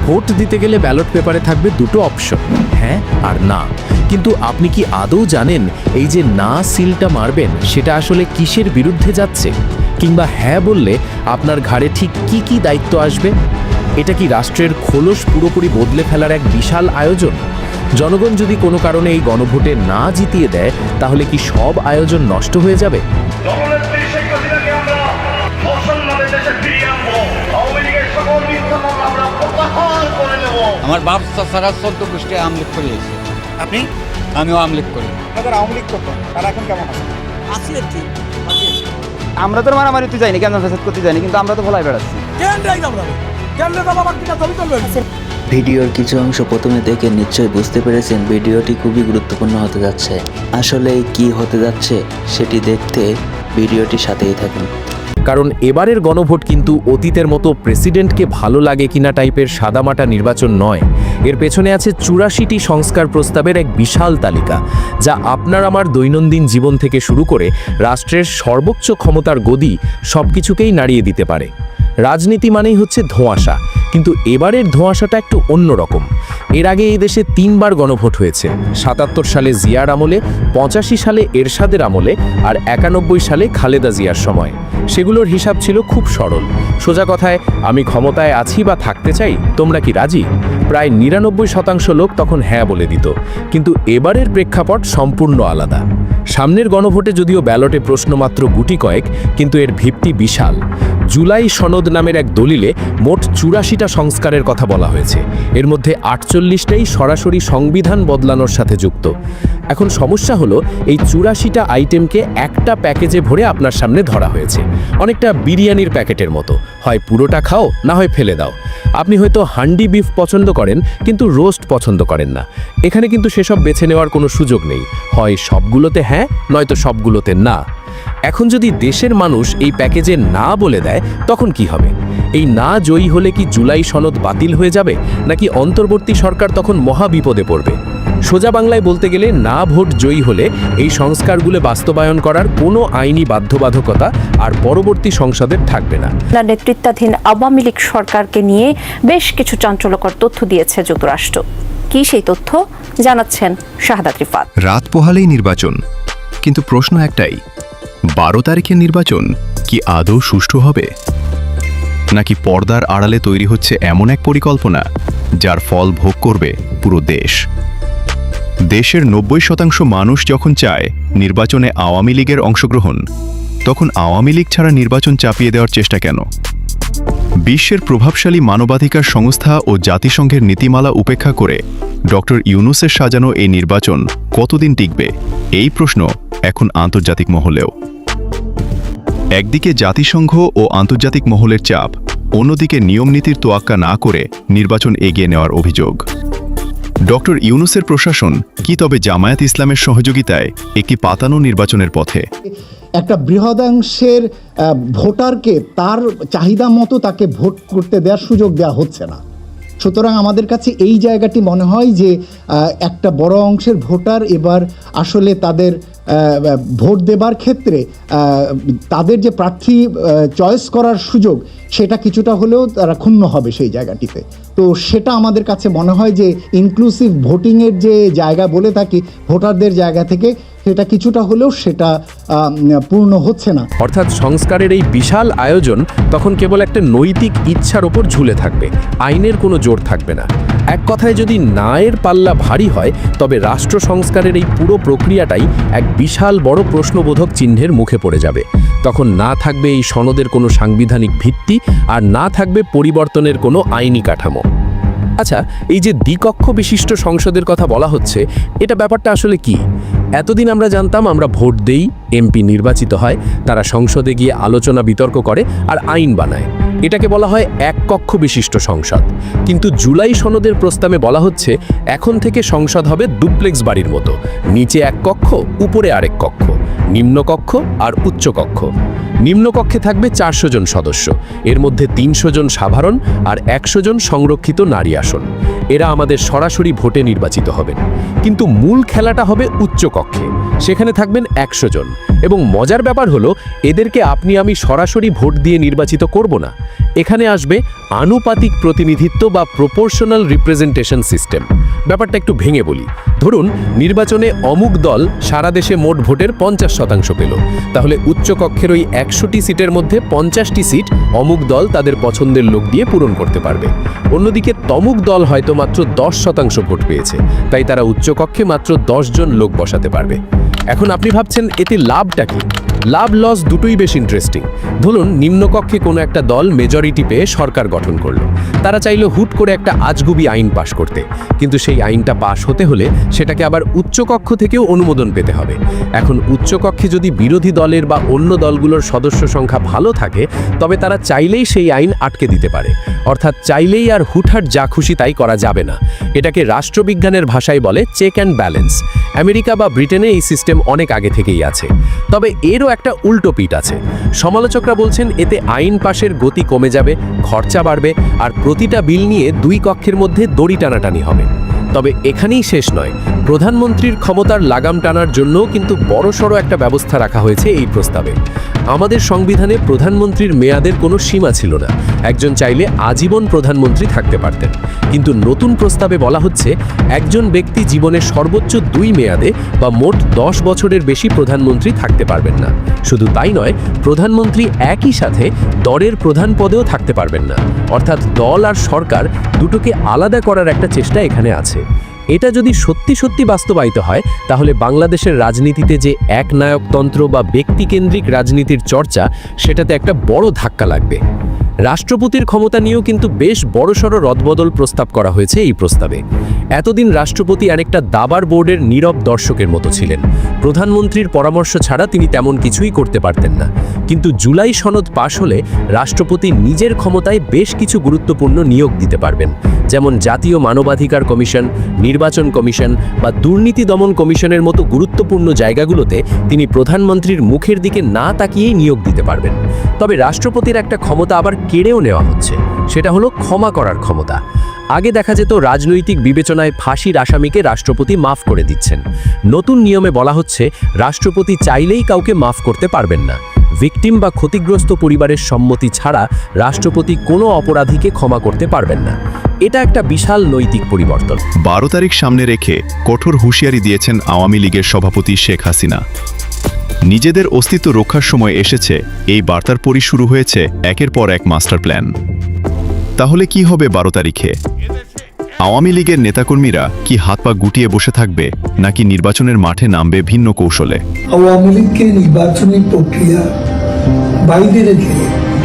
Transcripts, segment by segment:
Vote দিতে গেলে ballot পেপারে থাকবে দুটো অপশন, হ্যাঁ আর না। কিন্তু আপনি কি আদৌ জানেন এই যে না সিলটা মারবেন সেটা আসলে কিসের বিরুদ্ধে যাচ্ছে? কিংবা হ্যাঁ বললে আপনার ঘাড়ে ঠিক কি কি দায়িত্ব আসবে? এটা কি রাষ্ট্রের খোলস পুরোপুরি বদলে ফেলার এক বিশাল আয়োজন? জনগণ যদি কোনো কারণে এই গণভোটে না জিতিয়ে দেয় তাহলে কি সব আয়োজন নষ্ট হয়ে যাবে? আমার বাপ সারা 14 গোষ্ঠী আমলিক করে এসেছে। আপনি? আমিও আমলিক করি। তাদের আওয়ামী লীগ করতো, তারা এখন কেমন আছে? আছি আর কি। আমরা তো মারামারিতে যাইনি, কেন ফেসাদ করতে যাইনি, কিন্তু আমরা তো ভোলাই বেড়াচ্ছি। ভিডিওর কিছু অংশ প্রথমে দেখে নিশ্চয়ই বুঝতে পেরেছেন ভিডিওটি খুবই গুরুত্বপূর্ণ হতে যাচ্ছে। আসলে কি হতে যাচ্ছে সেটি দেখতে ভিডিওটির সাথেই থাকুন। কারণ এবারের গণভোট কিন্তু অতীতের মতো প্রেসিডেন্টকে ভালো লাগে কিনা টাইপের সাদামাটা নির্বাচন নয়। এর পেছনে আছে 84টি সংস্কার প্রস্তাবের এক বিশাল তালিকা, যা আপনার আমার দৈনন্দিন জীবন থেকে শুরু করে রাষ্ট্রের সর্বোচ্চ ক্ষমতার গদি সবকিছুকেই নাড়িয়ে দিতে পারে। রাজনীতি মানেই হচ্ছে ধোঁয়াশা, কিন্তু এবারের ধোঁয়াশাটা একটু অন্যরকম। এর আগে এই দেশে 3 বার গণভোট হয়েছে, 77 সালে জিয়ার আমলে, 85 সালে এরশাদের আমলে আর 91 সালে খালেদা জিয়ার সময়। সেগুলোর হিসাব ছিল খুব সরল। সোজা কথায়, আমি ক্ষমতায় আছি বা থাকতে চাই, তোমরা কি রাজি? প্রায় 99% লোক তখন হ্যাঁ বলে দিত। কিন্তু এবারের প্রেক্ষাপট সম্পূর্ণ আলাদা। সামনের গণভোটে যদিও ব্যালটে প্রশ্ন মাত্র গুটি কয়েক, কিন্তু এর ভিত্তি বিশাল। জুলাই সনদ নামের এক দলিলে মোট 84টা সংস্কারের কথা বলা হয়েছে। এর মধ্যে 48টাই সরাসরি সংবিধান বদলানোর সাথে যুক্ত। এখন সমস্যা হলো, এই 84টা আইটেমকে একটা প্যাকেজে ভরে আপনার সামনে ধরা হয়েছে, অনেকটা বিরিয়ানির প্যাকেটের মতো। হয় পুরোটা খাও, না হয় ফেলে দাও। আপনি হয়তো হান্ডি বিফ পছন্দ করেন, কিন্তু রোস্ট পছন্দ করেন না। এখানে কিন্তু সেসব বেছে নেওয়ার কোনো সুযোগ নেই। হয় সবগুলোতে হ্যাঁ, নয়তো সবগুলোতে না। এখন যদি দেশের মানুষ এই প্যাকেজে না বলে দেয়, তখন কি হবে? এই না জয়ী হলে কি জুলাই সনদ বাতিল হয়ে যাবে, নাকি অন্তর্বর্তী সরকার তখন মহা বিপদে পড়বে? সোজা বাংলায় বলতে গেলে, না ভোট জয়ী হলে এই সংস্কারগুলো বাস্তবায়ন করার কোনো আইনি বাধ্যবাধকতা আর পরবর্তী সংসদের থাকবে না। নেতৃত্বাধীন আওয়ামী লীগ সরকারকে নিয়ে বেশ কিছু চাঞ্চল্যকর তথ্য দিয়েছে যুক্তরাষ্ট্র। কি সেই তথ্য জানাচ্ছেন শাহাদাত রিফাত। রাত পোহালেই নির্বাচন, কিন্তু প্রশ্ন একটাই, 12 তারিখের নির্বাচন কি আদৌ সুষ্ঠু হবে, নাকি পর্দার আড়ালে তৈরি হচ্ছে এমন এক পরিকল্পনা যার ফল ভোগ করবে পুরো দেশ? দেশের 90% মানুষ যখন চায় নির্বাচনে আওয়ামী লীগের অংশগ্রহণ, তখন আওয়ামী লীগ ছাড়া নির্বাচন চাপিয়ে দেওয়ার চেষ্টা কেন? বিশ্বের প্রভাবশালী মানবাধিকার সংস্থা ও জাতিসংঘের নীতিমালা উপেক্ষা করে ডক্টর ইউনূসের সাজানো এই নির্বাচন কতদিন টিকবে, এই প্রশ্ন এখন আন্তর্জাতিক মহলেও। একদিকে জাতিসংঘ ও আন্তর্জাতিক মহলের চাপ, অন্যদিকে নিয়মনীতির তোয়াক্কা না করে নির্বাচন এগিয়ে নেওয়ার অভিযোগ। ডক্টর ইউনূসের প্রশাসন কি তবে জামায়াত ইসলামের সহযোগিতায় একটি পাতানো নির্বাচনের পথে? একটা বৃহদাংশের ভোটারকে তার চাহিদা মতো তাকে ভোট করতে দেওয়ার সুযোগ দেওয়া হচ্ছে না। সুতরাং আমাদের কাছে এই জায়গাটি মনে হয় যে একটা বড় অংশের ভোটার এবার আসলে তাদের ভোট দেবার ক্ষেত্রে তাদের যে প্রার্থী চয়েস করার সুযোগ, সেটা কিছুটা হলেও তারা ক্ষুণ্ণ হবে সেই জায়গাটিতে। তো সেটা আমাদের কাছে মনে হয় যে ইনক্লুসিভ ভোটিংয়ের যে জায়গা বলে থাকি, ভোটারদের জায়গা থেকে সেটা কিছুটা হলেও সেটা পূর্ণ হচ্ছে না। অর্থাৎ সংস্কারের এই বিশাল আয়োজন তখন কেবল একটা নৈতিক ইচ্ছার ওপর ঝুলে থাকবে, আইনের কোনো জোর থাকবে না। এক কথায়, যদি নায়ের পাল্লা ভারী হয়, তবে রাষ্ট্র সংস্কারের এই পুরো প্রক্রিয়াটাই এক বিশাল বড় প্রশ্নবোধক চিহ্নের মুখে পড়ে যাবে। তখন না থাকবে এই সনদের কোনো সাংবিধানিক ভিত্তি, আর না থাকবে পরিবর্তনের কোনো আইনি কাঠামো। আচ্ছা, এই যে দ্বিকক্ষ বিশিষ্ট সংসদের কথা বলা হচ্ছে, এটা ব্যাপারটা আসলে কি? এতদিন আমরা জানতাম আমরা ভোট দেই, এমপি নির্বাচিত হয়, তারা সংসদে গিয়ে আলোচনা বিতর্ক করে আর আইন বানায়। এটাকে বলা হয় এক কক্ষ বিশিষ্ট সংসদ। কিন্তু জুলাই সনদের প্রস্তাবে বলা হচ্ছে, এখন থেকে সংসদ হবে ডুপ্লেক্স বাড়ির মতো, নিচে এক কক্ষ, উপরে আরেক কক্ষ, নিম্নকক্ষ আর উচ্চকক্ষ। নিম্নকক্ষে থাকবে 400 জন সদস্য, এর মধ্যে 300 জন সাধারণ আর 100 জন সংরক্ষিত নারী আসন। এরা আমাদের সরাসরি ভোটে নির্বাচিত হবেন। কিন্তু মূল খেলাটা হবে উচ্চকক্ষে, সেখানে থাকবেন 100 জন। এবং মজার ব্যাপার হলো, এদেরকে আপনি আমি সরাসরি ভোট দিয়ে নির্বাচিত করব না। এখানে আসবে আনুপাতিক প্রতিনিধিত্ব বা প্রপোর্শনাল রিপ্রেজেন্টেশন সিস্টেম। ব্যাপারটা একটু ভেঙে বলি। ধরুন নির্বাচনে অমুক দল সারা দেশে মোট ভোটের 50% পেল, তাহলে উচ্চকক্ষের ওই 100টি সিটের মধ্যে 50টি সিট অমুক দল তাদের পছন্দের লোক দিয়ে পূরণ করতে পারবে। অন্যদিকে তমুক দল হয়তো মাত্র 10% ভোট পেয়েছে, তাই তারা উচ্চকক্ষে মাত্র 10 জন লোক বসাতে পারবে। এখন আপনি ভাবছেন এতে লাভটা কি? লাভ লস দুটোই বেশ ইন্টারেস্টিং। ধরুন নিম্নকক্ষে কোনো একটা দল মেজরিটি পেয়ে সরকার গঠন করলো, তারা চাইলো হুট করে একটা আজগুবি আইন পাশ করতে, কিন্তু সেই আইনটা পাশ হতে হলে সেটাকে আবার উচ্চকক্ষ থেকেও অনুমোদন পেতে হবে। এখন উচ্চকক্ষে যদি বিরোধী দলের বা অন্য দলগুলোর সদস্য সংখ্যা ভালো থাকে, তবে তারা চাইলেই সেই আইন আটকে দিতে পারে। অর্থাৎ চাইলেই আর হুটহাট যা খুশি তাই করা যাবে না। এটাকে রাষ্ট্রবিজ্ঞানের ভাষায় বলে চেক অ্যান্ড ব্যালেন্স। আমেরিকা বা ব্রিটেনে এই সিস্টেম অনেক আগে থেকেই আছে। তবে এরও একটা উল্টো পিঠ আছে। সমালোচকরা বলছেন এতে আইন পাশের গতি কমে যাবে, খরচা বাড়বে, আর প্রতিটা বিল নিয়ে দুই কক্ষের মধ্যে দড়ি টানাটানি হবে। তবে এখানেই শেষ নয়, প্রধানমন্ত্রীর ক্ষমতার লাগাম টানার জন্যও কিন্তু বড়সড় একটা ব্যবস্থা রাখা হয়েছে এই প্রস্তাবে। আমাদের সংবিধানে প্রধানমন্ত্রীর মেয়াদের কোনো সীমা ছিল না, একজন চাইলে আজীবন প্রধানমন্ত্রী থাকতে পারতেন। কিন্তু নতুন প্রস্তাবে বলা হচ্ছে একজন ব্যক্তি জীবনের সর্বোচ্চ 2 মেয়াদে বা মোট 10 বছরের বেশি প্রধানমন্ত্রী থাকতে পারবেন না। শুধু তাই নয়, প্রধানমন্ত্রী একই সাথে দলের প্রধান পদেও থাকতে পারবেন না। অর্থাৎ দল আর সরকার দুটোকে আলাদা করার একটা চেষ্টা এখানে আছে। এটা যদি সত্যি সত্যি বাস্তবায়িত হয়, তাহলে বাংলাদেশের রাজনীতিতে যে একনায়কতন্ত্র বা ব্যক্তিকেন্দ্রিক রাজনীতির চর্চা, সেটাতে একটা বড় ধাক্কা লাগবে। রাষ্ট্রপতির ক্ষমতা নিয়েও কিন্তু বেশ বড়সড় রদবদল প্রস্তাব করা হয়েছে এই প্রস্তাবে। এতদিন রাষ্ট্রপতি অনেকটা দাবার বোর্ডের নীরব দর্শকের মতো ছিলেন। প্রধানমন্ত্রীর পরামর্শ ছাড়া তিনি তেমন কিছুই করতে পারতেন না। কিন্তু জুলাই সনদ পাশ হলে রাষ্ট্রপতি নিজের ক্ষমতায় বেশ কিছু গুরুত্বপূর্ণ নিয়োগ দিতে পারবেন, যেমন জাতীয় মানবাধিকার কমিশন, নির্বাচন কমিশন বা দুর্নীতি দমন কমিশনের মতো গুরুত্বপূর্ণ জায়গাগুলোতে তিনি প্রধানমন্ত্রীর মুখের দিকে না তাকিয়েই নিয়োগ দিতে পারবেন। তবে রাষ্ট্রপতির একটা ক্ষমতা আবার কেড়েও নেওয়া হচ্ছে, সেটা হলো ক্ষমা করার ক্ষমতা। আগে দেখা যেত রাজনৈতিক বিবেচনায় ফাঁসির আসামিকে রাষ্ট্রপতি মাফ করে দিচ্ছেন। নতুন নিয়মে বলা হচ্ছে রাষ্ট্রপতি চাইলেই কাউকে মাফ করতে পারবেন না। ভিকটিম বা ক্ষতিগ্রস্ত পরিবারের সম্মতি ছাড়া রাষ্ট্রপতি কোনো অপরাধীকে ক্ষমা করতে পারবেন না। এটা একটা বিশাল নৈতিক পরিবর্তন। 12 তারিখ সামনে রেখে কঠোর হুঁশিয়ারি দিয়েছেন আওয়ামী লীগের সভাপতি শেখ হাসিনা। নিজেদের অস্তিত্ব রক্ষার সময় এসেছে, এই বার্তার পরই শুরু হয়েছে একের পর এক মাস্টার প্ল্যান। তাহলে কি হবে 12 তারিখে? আওয়ামী লীগের নেতাকর্মীরা কি হাত পা গুটিয়ে বসে থাকবে, নাকি নির্বাচনের মাঠে নামবে ভিন্ন কৌশলে? আওয়ামী লীগকে নির্বাচনী প্রক্রিয়া বাইরে রেখে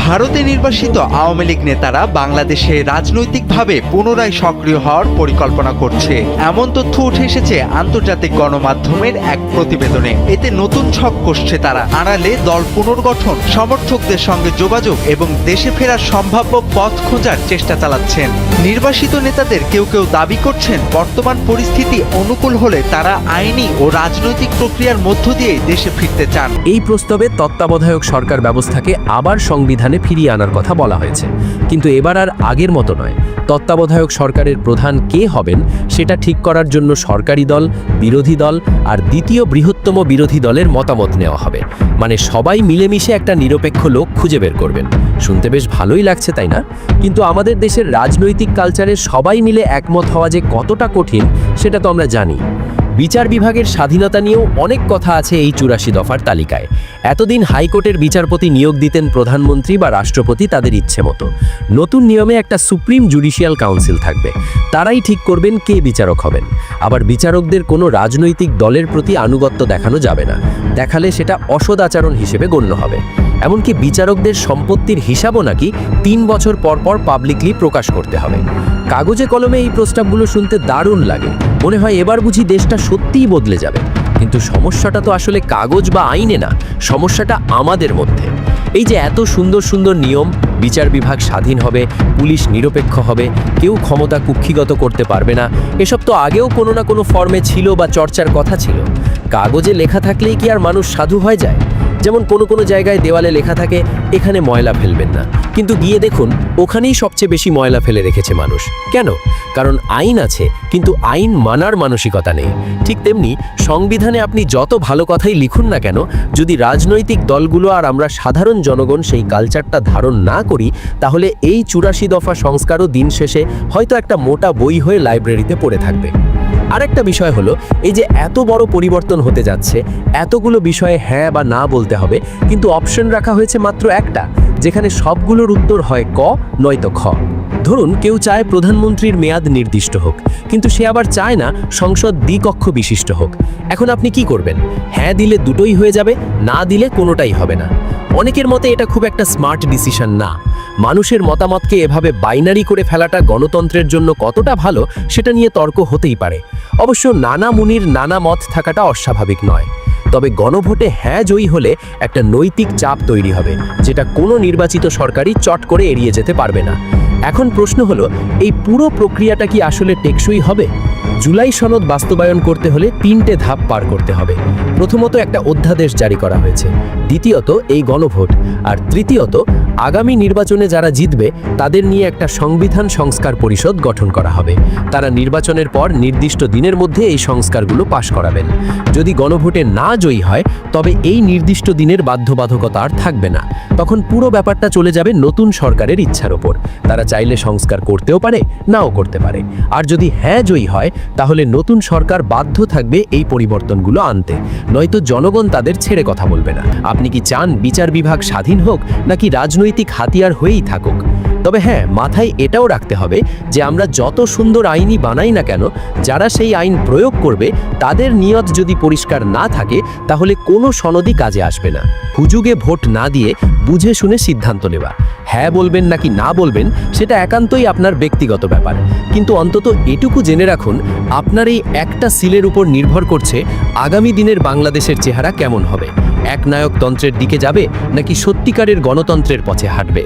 ভারতে নির্বাসিত আওয়ামী লীগ নেতারা বাংলাদেশে রাজনৈতিকভাবে পুনরায় সক্রিয় হওয়ার পরিকল্পনা করছে, এমন তথ্য উঠে এসেছে আন্তর্জাতিক গণমাধ্যমের এক প্রতিবেদনে। এতে নতুন ছক কষছে তারা। আড়ালে দল পুনর্গঠন, সমর্থকদের সঙ্গে যোগাযোগ এবং দেশে ফেরার সম্ভাব্য পথ খোঁজার চেষ্টা চালাচ্ছেন। নির্বাসিত নেতাদের কেউ কেউ দাবি করছেন বর্তমান পরিস্থিতি অনুকূল হলে তারা আইনি ও রাজনৈতিক প্রক্রিয়ার মধ্য দিয়ে দেশে ফিরতে চান। এই প্রস্তাবে তত্ত্বাবধায়ক সরকার ব্যবস্থাকে আবার সংবিধানে ফিরিয়ে আনার কথা বলা হয়েছে, কিন্তু এবার আর আগের মতো নয়। তত্ত্বাবধায়ক সরকারের প্রধান কে হবেন সেটা ঠিক করার জন্য সরকারি দল, বিরোধী দল আর দ্বিতীয় বৃহত্তম বিরোধী দলের মতামত নেওয়া হবে। মানে সবাই মিলেমিশে একটা নিরপেক্ষ লোক খুঁজে বের করবেন। শুনতে বেশ ভালোই লাগছে, তাই না? কিন্তু আমাদের দেশের রাজনৈতিক কালচারে সবাই মিলে একমত হওয়া যে কতটা কঠিন সেটা তো আমরা জানি। বিচার বিভাগের স্বাধীনতা নিয়েও অনেক কথা আছে এই 84 দফার তালিকায়। এতদিন হাইকোর্টের বিচারপতি নিয়োগ দিতেন প্রধানমন্ত্রী বা রাষ্ট্রপতি তাদের ইচ্ছে মতো। নতুন নিয়মে একটা সুপ্রিম জুডিশিয়াল কাউন্সিল থাকবে, তারাই ঠিক করবেন কে বিচারক হবেন। আবার বিচারকদের কোনো রাজনৈতিক দলের প্রতি আনুগত্য দেখানো যাবে না, দেখালে সেটা অসদাচরণ হিসেবে গণ্য হবে। এমনকি বিচারকদের সম্পত্তির হিসাবও নাকি 3 বছর পর পর পাবলিকলি প্রকাশ করতে হবে। কাগজে কলমে এই প্রস্তাবগুলো শুনতে দারুণ লাগে, মনে হয় এবার বুঝি দেশটা সত্যিই বদলে যাবে। কিন্তু সমস্যাটা তো আসলে কাগজ বা আইনে না, সমস্যাটা আমাদের মধ্যে। এই যে এত সুন্দর সুন্দর নিয়ম, বিচার বিভাগ স্বাধীন হবে, পুলিশ নিরপেক্ষ হবে, কেউ ক্ষমতা কুক্ষিগত করতে পারবে না, এসব তো আগেও কোনো না কোনো ফর্মে ছিল বা চর্চার কথা ছিল। কাগজে লেখা থাকলেই কি আর মানুষ সাধু হয়ে যায়? যেমন কোনো কোনো জায়গায় দেওয়ালে লেখা থাকে এখানে ময়লা ফেলবেন না, কিন্তু গিয়ে দেখুন ওখানেই সবচেয়ে বেশি ময়লা ফেলে রেখেছে মানুষ। কেন? কারণ আইন আছে, কিন্তু আইন মানার মানসিকতা নেই। ঠিক তেমনি সংবিধানে আপনি যত ভালো কথাই লিখুন না কেন, যদি রাজনৈতিক দলগুলো আর আমরা সাধারণ জনগণ সেই কালচারটা ধারণ না করি, তাহলে এই 84 দফা সংস্কারও দিন শেষে হয়তো একটা মোটা বই হয়ে লাইব্রেরিতে পড়ে থাকবে। আরেকটা বিষয় হলো, এই যে এত বড় পরিবর্তন হতে যাচ্ছে, এতগুলো বিষয়ে হ্যাঁ বা না বলতে হবে, কিন্তু অপশন রাখা হয়েছে মাত্র একটা, যেখানে সবগুলোর উত্তর হয় ক নয়তো খ। ধরুন কেউ চায় প্রধানমন্ত্রীর মেয়াদ নির্দিষ্ট হোক, কিন্তু সে আবার চায় না সংসদ দ্বিকক্ষ বিশিষ্ট হোক। এখন আপনি কি করবেন? হ্যাঁ দিলে দুটোই হয়ে যাবে, না দিলে কোনোটাই হবে না। অনেকের মতে এটা খুব একটা স্মার্ট ডিসিশন না। মানুষের মতামতকে এভাবে বাইনারি করে ফেলাটা গণতন্ত্রের জন্য কতটা ভালো সেটা নিয়ে তর্ক হতেই পারে। অবশ্য নানা মুনির নানা মত থাকাটা অস্বাভাবিক নয়। তবে গণভোটে হ্যাঁ জয়ী হলে একটা নৈতিক চাপ তৈরি হবে, যেটা কোনো নির্বাচিত সরকারই চট করে এড়িয়ে যেতে পারবে না। এখন প্রশ্ন হলো, এই পুরো প্রক্রিয়াটা কি আসলে টেকসই হবে? জুলাই সনদ বাস্তবায়ন করতে হলে 3টে ধাপ পার করতে হবে। প্রথমত একটা অধ্যাদেশ জারি করা হয়েছে, দ্বিতীয়ত এই গণভোট, আর তৃতীয়ত আগামী নির্বাচনে যারা জিতবে তাদের নিয়ে একটা সংবিধান সংস্কার পরিষদ গঠন করা হবে। তারা নির্বাচনের পর নির্দিষ্ট দিনের মধ্যে এই সংস্কারগুলো পাশ করাবেন। যদি গণভোটে না জয়ী হয়, তবে এই নির্দিষ্ট দিনের বাধ্যবাধকতা আর থাকবে না। তখন পুরো ব্যাপারটা চলে যাবে নতুন সরকারের ইচ্ছার ওপর। তারা চাইলে সংস্কার করতেও পারে, নাও করতে পারে। আর যদি হ্যাঁ জয়ী হয়, তাহলে নতুন সরকার বাধ্য থাকবে এই পরিবর্তনগুলো আনতে, নয়তো জনগণ তাদের ছেড়ে কথা বলবে না। আপনি কি চান বিচার বিভাগ স্বাধীন হোক, নাকি রাজনৈতিক হাতিয়ার হয়েই থাকুক? তবে হ্যাঁ, মাথায় এটাও রাখতে হবে যে আমরা যত সুন্দর আইনই বানাই না কেন, যারা সেই আইন প্রয়োগ করবে তাদের নিয়ত যদি পরিষ্কার না থাকে, তাহলে কোনো সনদই কাজে আসবে না। হুজুগে ভোট না দিয়ে বুঝে শুনে সিদ্ধান্ত নেওয়া। হ্যাঁ বলবেন নাকি না বলবেন সেটা একান্তই আপনার ব্যক্তিগত ব্যাপার, কিন্তু অন্তত এটুকু জেনে রাখুন, আপনার এই একটা সিলের উপর নির্ভর করছে আগামী দিনের বাংলাদেশের চেহারা কেমন হবে। একনায়কতন্ত্রের দিকে যাবে নাকি সত্যিকারের গণতন্ত্রের পথে হাঁটবে?